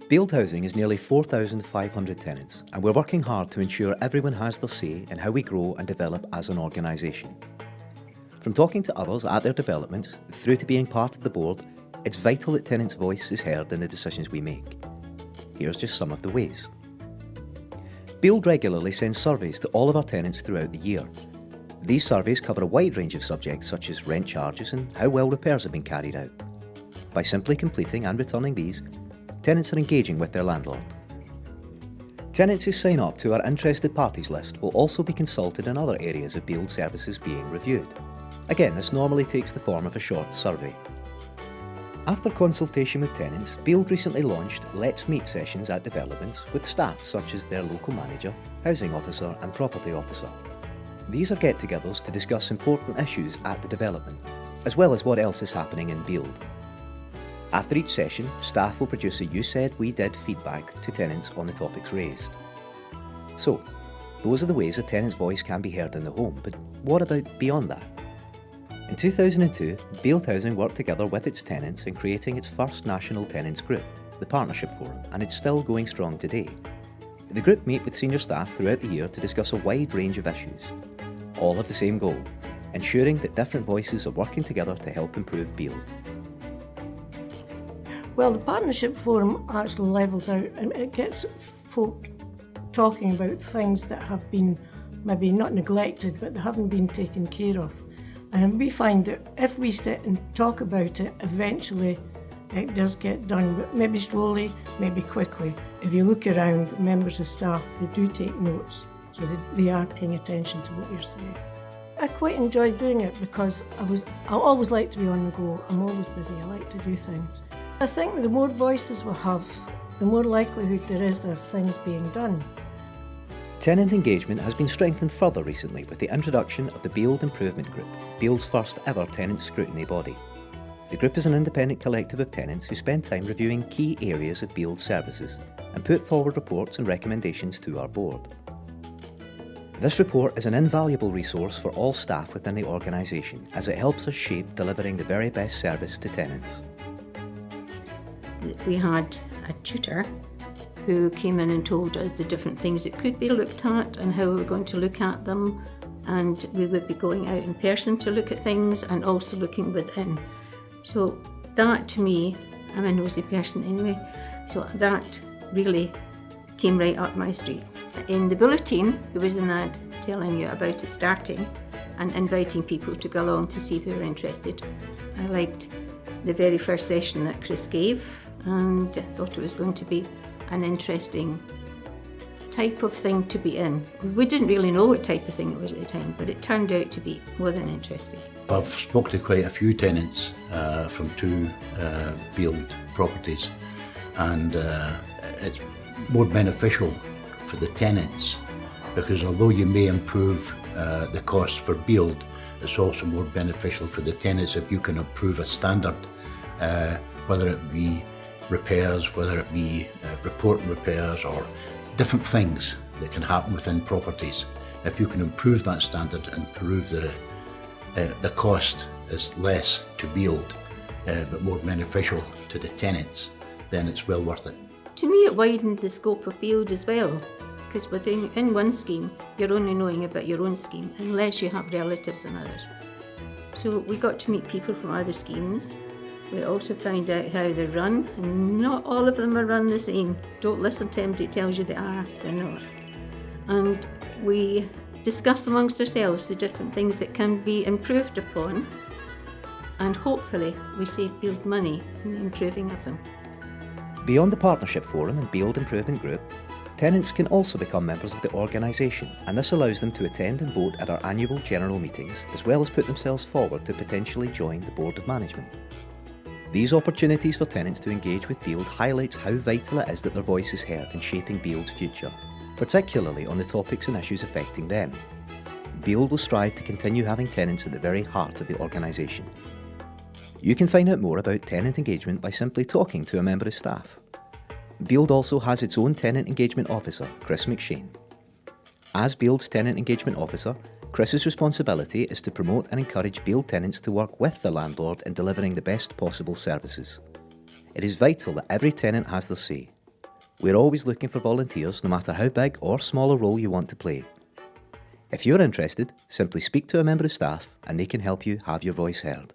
Bield Housing is nearly 4,500 tenants, and we're working hard to ensure everyone has their say in how we grow and develop as an organisation. From talking to others at their developments through to being part of the board, it's vital that tenants' voice is heard in the decisions we make. Here's just some of the ways. Bield regularly sends surveys to all of our tenants throughout the year. These surveys cover a wide range of subjects such as rent charges and how well repairs have been carried out. By simply completing and returning these, tenants are engaging with their landlord. Tenants who sign up to our interested parties list will also be consulted in other areas of Bield services being reviewed. Again, this normally takes the form of a short survey. After consultation with tenants, Bield recently launched Let's Meet sessions at developments with staff such as their local manager, housing officer and property officer. These are get-togethers to discuss important issues at the development, as well as what else is happening in Bield. After each session, staff will produce a "you said, we did" feedback to tenants on the topics raised. So, those are the ways a tenant's voice can be heard in the home, but what about beyond that? In 2002, Bield Housing worked together with its tenants in creating its first national tenants group, the Partnership Forum, and it's still going strong today. The group meet with senior staff throughout the year to discuss a wide range of issues, all have the same goal, ensuring that different voices are working together to help improve Bield. Well, the Partnership Forum actually levels out and it gets folk talking about things that have been maybe not neglected, but they haven't been taken care of. And we find that if we sit and talk about it, eventually it does get done, but maybe slowly, maybe quickly. If you look around, members of staff, they do take notes, so they are paying attention to what you're saying. I quite enjoy doing it because I always like to be on the go. I'm always busy, I like to do things. I think the more voices we have, the more likelihood there is of things being done. Tenant engagement has been strengthened further recently with the introduction of the Bield Improvement Group, Bield's first ever tenant scrutiny body. The group is an independent collective of tenants who spend time reviewing key areas of Bield services and put forward reports and recommendations to our board. This report is an invaluable resource for all staff within the organisation as it helps us shape delivering the very best service to tenants. We had a tutor who came in and told us the different things that could be looked at and how we were going to look at them, and we would be going out in person to look at things and also looking within. So that, to me, I'm a nosy person anyway, so that really came right up my street. In the bulletin there was an ad telling you about it starting and inviting people to go along to see if they were interested. I liked the very first session that Chris gave and thought it was going to be an interesting type of thing to be in. We didn't really know what type of thing it was at the time, but it turned out to be more than interesting. I've spoken to quite a few tenants from two Bield properties, and it's more beneficial for the tenants because although you may improve the cost for Bield, it's also more beneficial for the tenants if you can improve a standard, whether it be repairs, whether it be reporting repairs or different things that can happen within properties. If you can improve that standard and improve the cost is less to Bield but more beneficial to the tenants, then it's well worth it. To me, it widened the scope of Bield as well, because in one scheme you're only knowing about your own scheme unless you have relatives in others. So we got to meet people from other schemes. We also found out how they're run, and not all of them are run the same. Don't listen to anybody who tells you they are, they're not. And we discussed amongst ourselves the different things that can be improved upon, and hopefully we save Bield money in the improving of them. Beyond the Partnership Forum and Bield Improvement Group, tenants can also become members of the organisation, and this allows them to attend and vote at our annual general meetings, as well as put themselves forward to potentially join the Board of Management. These opportunities for tenants to engage with Bield highlights how vital it is that their voice is heard in shaping Bield's future, particularly on the topics and issues affecting them. Bield will strive to continue having tenants at the very heart of the organisation. You can find out more about tenant engagement by simply talking to a member of staff. Bield also has its own tenant engagement officer, Chris McShane. As Bield's tenant engagement officer, Chris's responsibility is to promote and encourage Bield tenants to work with the landlord in delivering the best possible services. It is vital that every tenant has their say. We're always looking for volunteers, no matter how big or small a role you want to play. If you're interested, simply speak to a member of staff and they can help you have your voice heard.